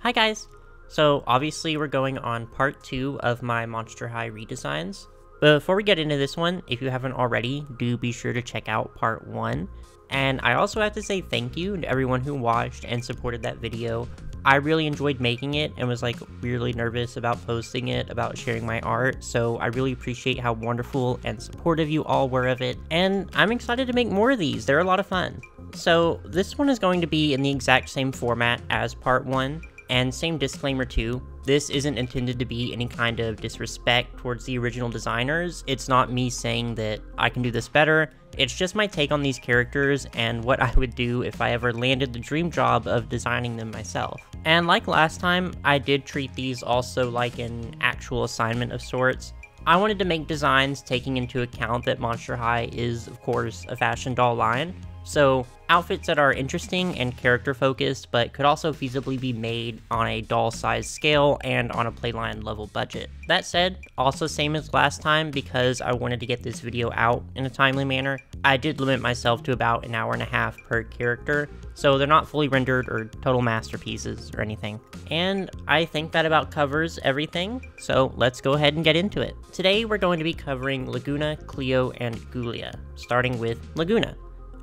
Hi guys! So obviously we're going on part 2 of my Monster High redesigns. Before we get into this one, if you haven't already, do be sure to check out part 1. And I also have to say thank you to everyone who watched and supported that video. I really enjoyed making it and was like weirdly nervous about posting it, about sharing my art, so I really appreciate how wonderful and supportive you all were of it, and I'm excited to make more of these. They're a lot of fun. So this one is going to be in the exact same format as part 1, and same disclaimer too, this isn't intended to be any kind of disrespect towards the original designers. It's not me saying that I can do this better, it's just my take on these characters and what I would do if I ever landed the dream job of designing them myself. And like last time, I did treat these also like an actual assignment of sorts. I wanted to make designs taking into account that Monster High is, of course, a fashion doll line. So, outfits that are interesting and character focused, but could also feasibly be made on a doll size scale and on a playline level budget. That said, also same as last time, because I wanted to get this video out in a timely manner, I did limit myself to about an hour and a half per character, so they're not fully rendered or total masterpieces or anything. And I think that about covers everything, so let's go ahead and get into it. Today we're going to be covering Laguna, Cleo, and Gaia, starting with Laguna.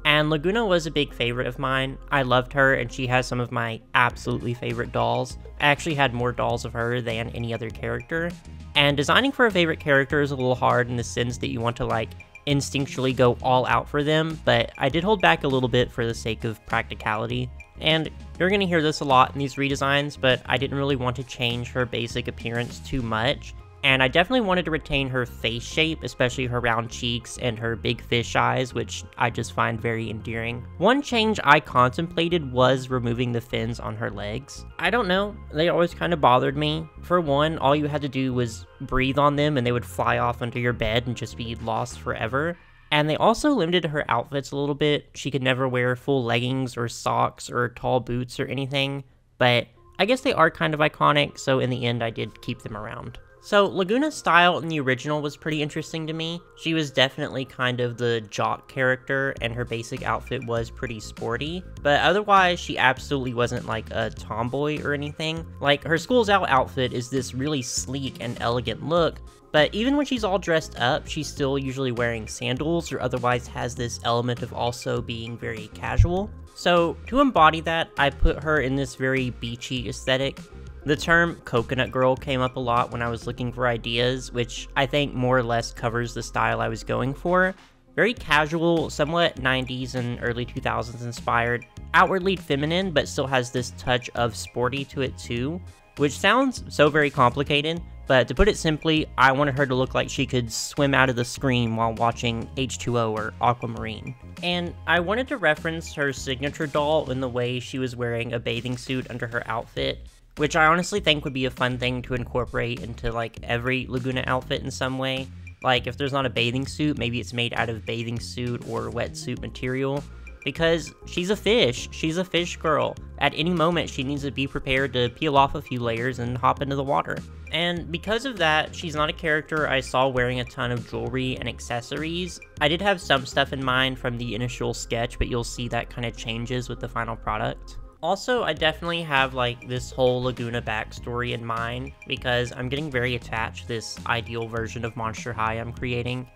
And Laguna was a big favorite of mine. I loved her, and she has some of my absolutely favorite dolls. I actually had more dolls of her than any other character. And designing for a favorite character is a little hard in the sense that you want to like instinctually go all out for them, but I did hold back a little bit for the sake of practicality. And you're going to hear this a lot in these redesigns, but I didn't really want to change her basic appearance too much. And I definitely wanted to retain her face shape, especially her round cheeks and her big fish eyes, which I just find very endearing. One change I contemplated was removing the fins on her legs. I don't know, they always kind of bothered me. For one, all you had to do was breathe on them and they would fly off under your bed and just be lost forever. And they also limited her outfits a little bit. She could never wear full leggings or socks or tall boots or anything, but I guess they are kind of iconic, so in the end I did keep them around. So, Laguna's style in the original was pretty interesting to me. She was definitely kind of the jock character, and her basic outfit was pretty sporty, but otherwise she absolutely wasn't like a tomboy or anything. Like, her school's out outfit is this really sleek and elegant look, but even when she's all dressed up, she's still usually wearing sandals or otherwise has this element of also being very casual. So, to embody that, I put her in this very beachy aesthetic. The term coconut girl came up a lot when I was looking for ideas, which I think more or less covers the style I was going for. Very casual, somewhat 90s and early 2000s inspired, outwardly feminine, but still has this touch of sporty to it too, which sounds so very complicated, but to put it simply, I wanted her to look like she could swim out of the screen while watching H2O or Aquamarine. And I wanted to reference her signature doll in the way she was wearing a bathing suit under her outfit, which I honestly think would be a fun thing to incorporate into like every Laguna outfit in some way. Like if there's not a bathing suit, maybe it's made out of bathing suit or wetsuit material, because she's a fish girl. At any moment she needs to be prepared to peel off a few layers and hop into the water. And because of that, she's not a character I saw wearing a ton of jewelry and accessories. I did have some stuff in mind from the initial sketch, but you'll see that kind of changes with the final product. Also, I definitely have like this whole Laguna backstory in mind because I'm getting very attached to this ideal version of Monster High I'm creating.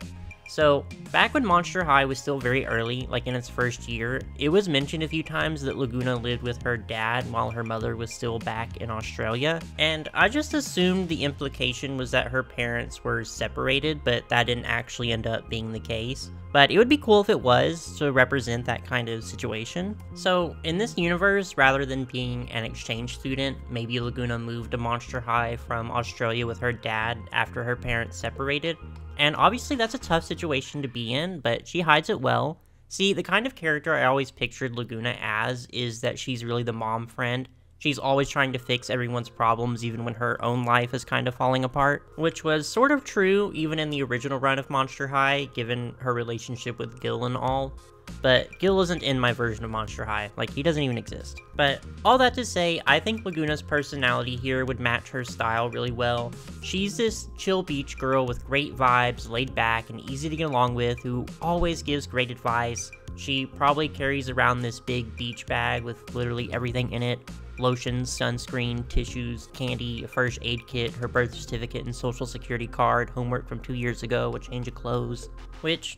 So, back when Monster High was still very early, like in its first year, it was mentioned a few times that Laguna lived with her dad while her mother was still back in Australia, and I just assumed the implication was that her parents were separated, but that didn't actually end up being the case. But it would be cool if it was, to represent that kind of situation. So, in this universe, rather than being an exchange student, maybe Laguna moved to Monster High from Australia with her dad after her parents separated. And obviously that's a tough situation to be in, but she hides it well. See, the kind of character I always pictured Laguna as is that she's really the mom friend. She's always trying to fix everyone's problems even when her own life is kind of falling apart, which was sort of true even in the original run of Monster High, given her relationship with Gil and all. But Gil isn't in my version of Monster High, like he doesn't even exist. But all that to say, I think Laguna's personality here would match her style really well. She's this chill beach girl with great vibes, laid back and easy to get along with, who always gives great advice. She probably carries around this big beach bag with literally everything in it. lotions, sunscreen, tissues, candy, a first aid kit, her birth certificate and social security card, homework from 2 years ago, a change of clothes, which,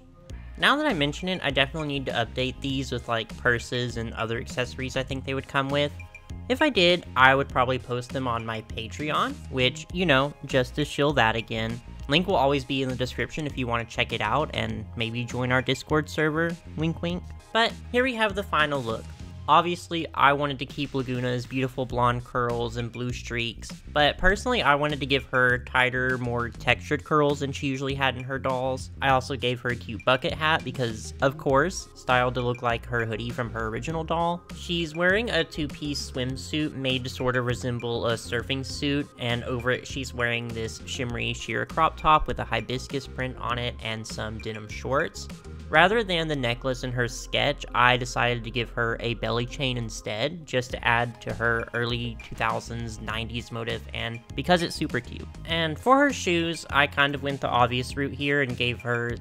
now that I mention it, I definitely need to update these with like purses and other accessories I think they would come with. If I did, I would probably post them on my Patreon, which, you know, just to shill that again. Link will always be in the description if you want to check it out and maybe join our Discord server, wink wink. But here we have the final look. Obviously, I wanted to keep Laguna's beautiful blonde curls and blue streaks, but personally, I wanted to give her tighter, more textured curls than she usually had in her dolls. I also gave her a cute bucket hat because, of course, styled to look like her hoodie from her original doll. She's wearing a two-piece swimsuit made to sort of resemble a surfing suit, and over it, she's wearing this shimmery sheer crop top with a hibiscus print on it and some denim shorts. Rather than the necklace in her sketch, I decided to give her a belly chain instead, just to add to her early 2000s, 90s motive, and because it's super cute. And for her shoes, I kind of went the obvious route here and gave her,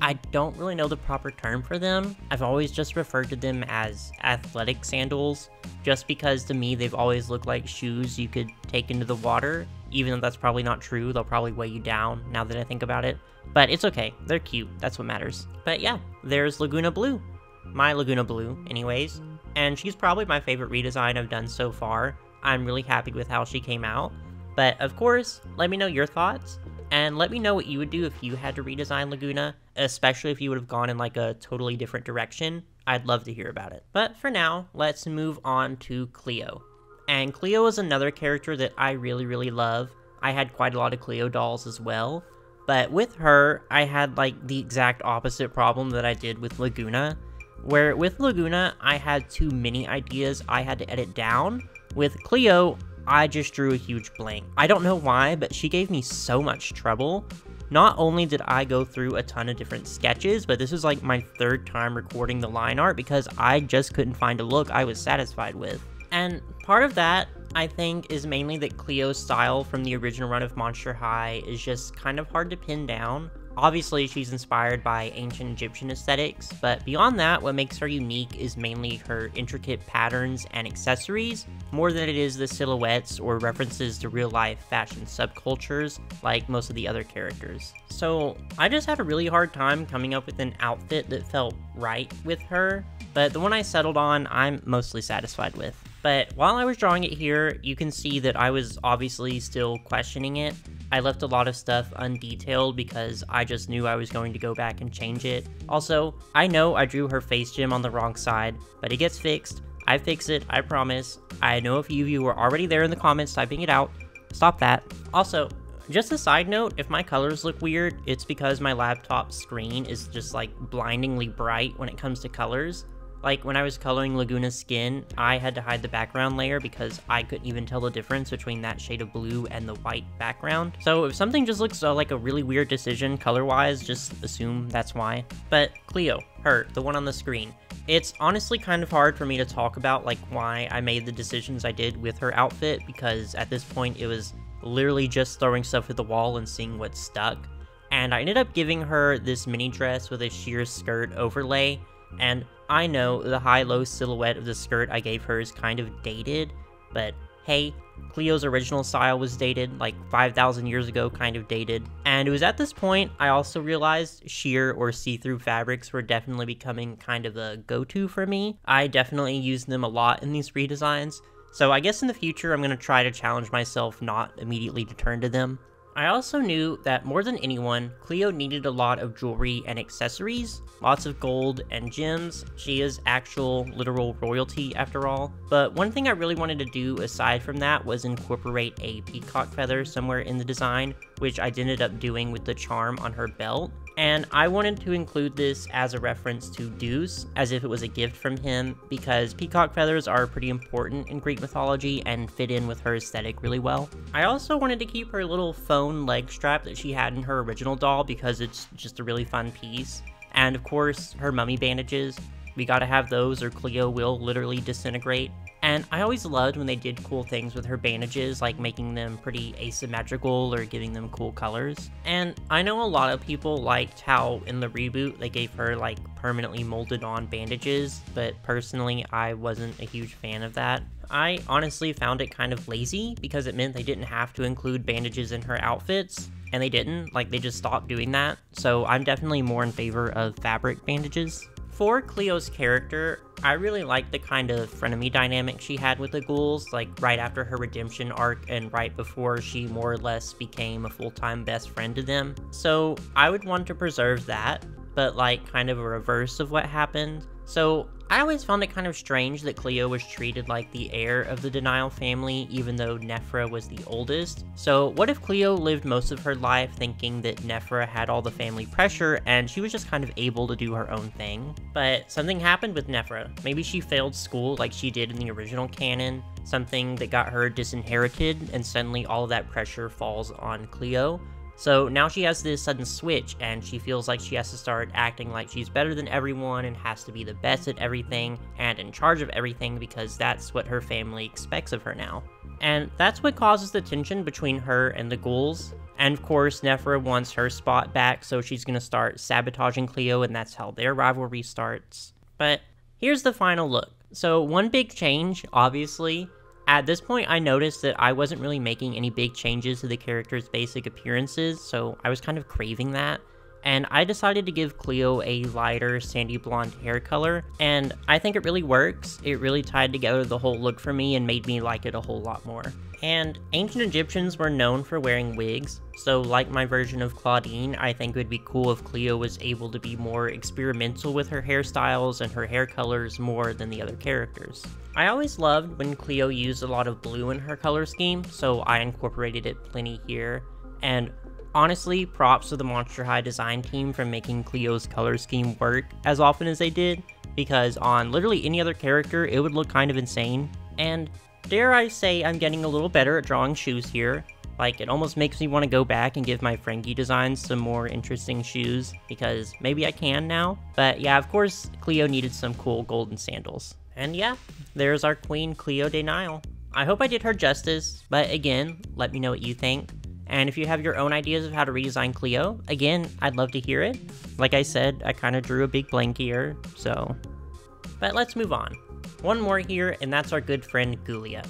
I don't really know the proper term for them. I've always just referred to them as athletic sandals, just because to me they've always looked like shoes you could take into the water. Even though that's probably not true, they'll probably weigh you down now that I think about it. But it's okay, they're cute, that's what matters. But yeah, there's Laguna Blue. My Laguna Blue, anyways. And she's probably my favorite redesign I've done so far. I'm really happy with how she came out. But of course, let me know your thoughts. And let me know what you would do if you had to redesign Laguna, especially if you would have gone in like a totally different direction. I'd love to hear about it. But for now, let's move on to Cleo. And Cleo is another character that I really love. I had quite a lot of Cleo dolls as well. But with her, I had like the exact opposite problem that I did with Laguna. Where with Laguna, I had too many ideas I had to edit down. With Cleo, I just drew a huge blank. I don't know why, but she gave me so much trouble. Not only did I go through a ton of different sketches, but this is like my third time recording the line art because I just couldn't find a look I was satisfied with. And part of that, I think, is mainly that Cleo's style from the original run of Monster High is just kind of hard to pin down. Obviously, she's inspired by ancient Egyptian aesthetics, but beyond that, what makes her unique is mainly her intricate patterns and accessories, more than it is the silhouettes or references to real-life fashion subcultures like most of the other characters. So, I just had a really hard time coming up with an outfit that felt right with her, but the one I settled on, I'm mostly satisfied with. But while I was drawing it here, you can see that I was obviously still questioning it. I left a lot of stuff undetailed because I just knew I was going to go back and change it. Also, I know I drew her face gem on the wrong side, but it gets fixed. I fix it, I promise. I know a few of you were already there in the comments typing it out. Stop that. Also, just a side note, if my colors look weird, it's because my laptop screen is just like blindingly bright when it comes to colors. Like, when I was coloring Laguna's skin, I had to hide the background layer because I couldn't even tell the difference between that shade of blue and the white background. So if something just looks like a really weird decision color-wise, just assume that's why. But Cleo, her, the one on the screen. It's honestly kind of hard for me to talk about like why I made the decisions I did with her outfit because at this point it was literally just throwing stuff at the wall and seeing what stuck. And I ended up giving her this mini dress with a sheer skirt overlay. And I know the high-low silhouette of the skirt I gave her is kind of dated, but hey, Cleo's original style was dated, like 5,000 years ago, kind of dated. And it was at this point I also realized sheer or see-through fabrics were definitely becoming kind of a go-to for me. I definitely use them a lot in these redesigns, so I guess in the future I'm going to try to challenge myself not immediately to turn to them. I also knew that more than anyone, Cleo needed a lot of jewelry and accessories, lots of gold and gems. She is actual, literal royalty after all. But one thing I really wanted to do aside from that was incorporate a peacock feather somewhere in the design, which I ended up doing with the charm on her belt. And I wanted to include this as a reference to Zeus, as if it was a gift from him, because peacock feathers are pretty important in Greek mythology and fit in with her aesthetic really well. I also wanted to keep her little phone leg strap that she had in her original doll because it's just a really fun piece. And of course, her mummy bandages. We gotta have those or Cleo will literally disintegrate. And I always loved when they did cool things with her bandages, like making them pretty asymmetrical or giving them cool colors. And I know a lot of people liked how in the reboot they gave her like permanently molded on bandages, but personally I wasn't a huge fan of that. I honestly found it kind of lazy because it meant they didn't have to include bandages in her outfits, and they didn't, like they just stopped doing that. So I'm definitely more in favor of fabric bandages. For Cleo's character, I really liked the kind of frenemy dynamic she had with the ghouls, like right after her redemption arc and right before she more or less became a full-time best friend to them. So I would want to preserve that, but like kind of a reverse of what happened. So I always found it kind of strange that Cleo was treated like the heir of the Denial family, even though Nephra was the oldest. So what if Cleo lived most of her life thinking that Nephra had all the family pressure and she was just kind of able to do her own thing? But something happened with Nephra. Maybe she failed school like she did in the original canon, something that got her disinherited, and suddenly all of that pressure falls on Cleo. So now she has this sudden switch, and she feels like she has to start acting like she's better than everyone and has to be the best at everything and in charge of everything because that's what her family expects of her now. And that's what causes the tension between her and the ghouls. And of course, Nephra wants her spot back, so she's gonna start sabotaging Cleo, and that's how their rivalry starts. But here's the final look. So one big change, obviously. At this point, I noticed that I wasn't really making any big changes to the character's basic appearances, so I was kind of craving that. And I decided to give Cleo a lighter sandy blonde hair color, and I think it really works. It really tied together the whole look for me and made me like it a whole lot more. And ancient Egyptians were known for wearing wigs, so like my version of Claudine, I think it would be cool if Cleo was able to be more experimental with her hairstyles and her hair colors more than the other characters. I always loved when Cleo used a lot of blue in her color scheme, so I incorporated it plenty here. And honestly, props to the Monster High design team for making Cleo's color scheme work as often as they did, because on literally any other character, it would look kind of insane. And dare I say I'm getting a little better at drawing shoes here. Like, it almost makes me want to go back and give my Frankie designs some more interesting shoes, because maybe I can now. But yeah, of course, Cleo needed some cool golden sandals. And yeah, there's our Queen Cleo de Nile. I hope I did her justice, but again, let me know what you think. And if you have your own ideas of how to redesign Cleo, again, I'd love to hear it. Like I said, I kind of drew a big blank here, so. But let's move on. One more here, and that's our good friend Gaia.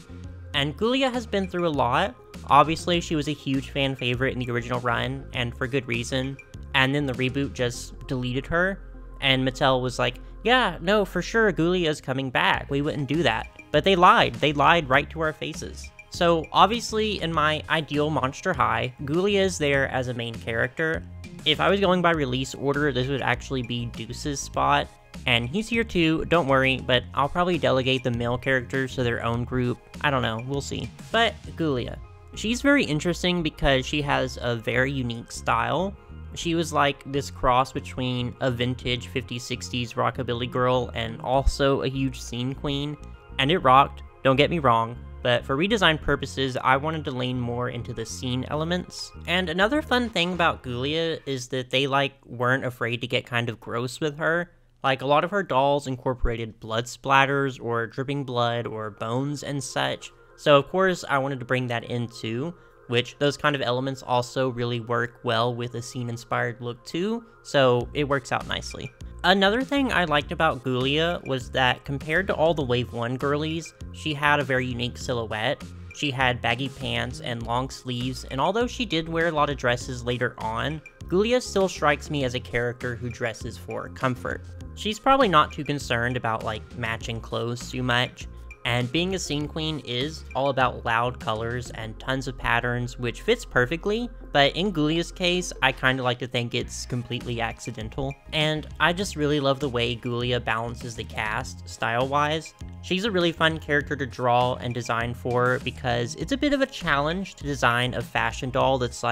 And Gaia has been through a lot. Obviously, she was a huge fan favorite in the original run, and for good reason. And then the reboot just deleted her, and Mattel was like, yeah, no, for sure, Galia's coming back. We wouldn't do that. But they lied. They lied right to our faces. So obviously, in my ideal Monster High, Gaia is there as a main character. If I was going by release order, this would actually be Deuce's spot. And he's here too, don't worry, but I'll probably delegate the male characters to their own group. I don't know, we'll see. But Gaia. She's very interesting because she has a very unique style. She was like this cross between a vintage 50s, 60s rockabilly girl and also a huge scene queen. And it rocked, don't get me wrong. But for redesign purposes, I wanted to lean more into the scene elements. And another fun thing about Gaia is that they weren't afraid to get kind of gross with her. Like, a lot of her dolls incorporated blood splatters or dripping blood or bones and such. So of course I wanted to bring that in too, which those kind of elements also really work well with a scene inspired look too, so it works out nicely. Another thing I liked about Gaia was that compared to all the Wave 1 girlies, she had a very unique silhouette. She had baggy pants and long sleeves, and although she did wear a lot of dresses later on, Gaia still strikes me as a character who dresses for comfort. She's probably not too concerned about matching clothes too much, and being a scene queen is all about loud colors and tons of patterns, which fits perfectly, but in Gaia's case, I kinda like to think it's completely accidental. And I just really love the way Gaia balances the cast, style-wise. She's a really fun character to draw and design for because it's a bit of a challenge to design a fashion doll that's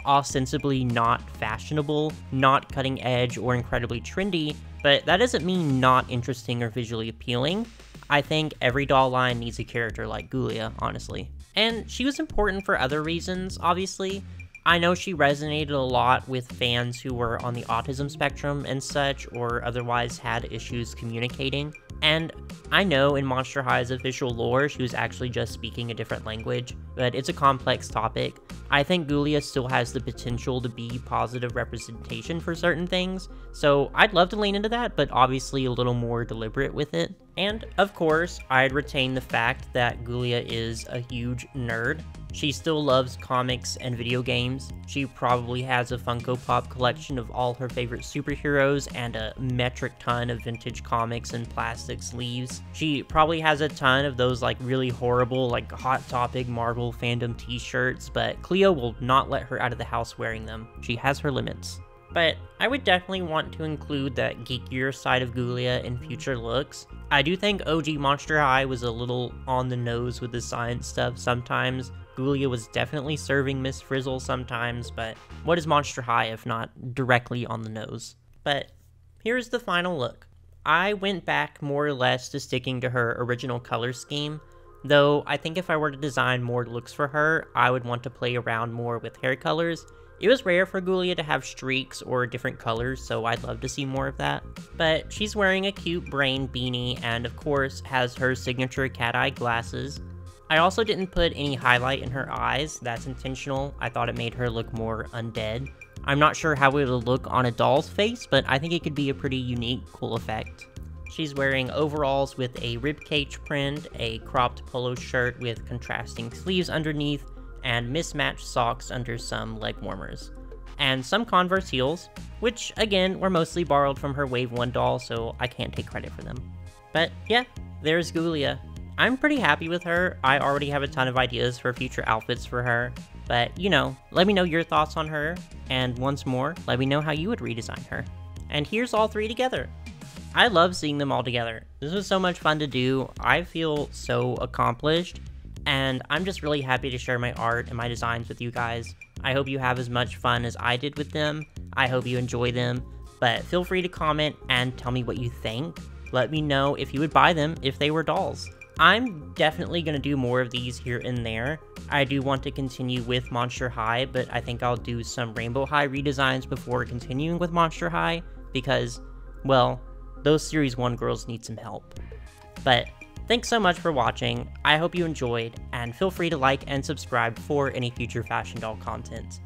ostensibly not fashionable, not cutting edge or incredibly trendy, but that doesn't mean not interesting or visually appealing. I think every doll line needs a character like Gaia, honestly. And she was important for other reasons, obviously. I know she resonated a lot with fans who were on the autism spectrum and such, or otherwise had issues communicating. And I know in Monster High's official lore, she was actually just speaking a different language, but it's a complex topic. I think Gaia still has the potential to be positive representation for certain things, so I'd love to lean into that, but obviously a little more deliberate with it. And, of course, I'd retain the fact that Gaia is a huge nerd. She still loves comics and video games. She probably has a Funko Pop collection of all her favorite superheroes and a metric ton of vintage comics and plastic sleeves. She probably has a ton of those like really horrible like Hot Topic Marvel fandom t-shirts, but Cleo will not let her out of the house wearing them. She has her limits. But I would definitely want to include that geekier side of Gaia in future looks. I do think OG Monster High was a little on the nose with the science stuff sometimes. Gaia was definitely serving Miss Frizzle sometimes, but what is Monster High if not directly on the nose? But here's the final look. I went back more or less to sticking to her original color scheme, though I think if I were to design more looks for her, I would want to play around more with hair colors. It was rare for Gaia to have streaks or different colors, so I'd love to see more of that. But she's wearing a cute brain beanie and of course has her signature cat-eye glasses. I also didn't put any highlight in her eyes, that's intentional. I thought it made her look more undead. I'm not sure how it would look on a doll's face, but I think it could be a pretty unique, cool effect. She's wearing overalls with a ribcage print, a cropped polo shirt with contrasting sleeves underneath, and mismatched socks under some leg warmers. And some Converse heels, which again were mostly borrowed from her Wave 1 doll, so I can't take credit for them. But yeah, there's Gaia. I'm pretty happy with her. I already have a ton of ideas for future outfits for her, but you know, let me know your thoughts on her, and once more, let me know how you would redesign her. And here's all three together. I love seeing them all together. This was so much fun to do. I feel so accomplished, and I'm just really happy to share my art and my designs with you guys. I hope you have as much fun as I did with them. I hope you enjoy them, but feel free to comment and tell me what you think. Let me know if you would buy them if they were dolls. I'm definitely going to do more of these here and there. I do want to continue with Monster High, but I think I'll do some Rainbow High redesigns before continuing with Monster High, because, well, those Series 1 girls need some help. But thanks so much for watching, I hope you enjoyed, and feel free to like and subscribe for any future fashion doll content.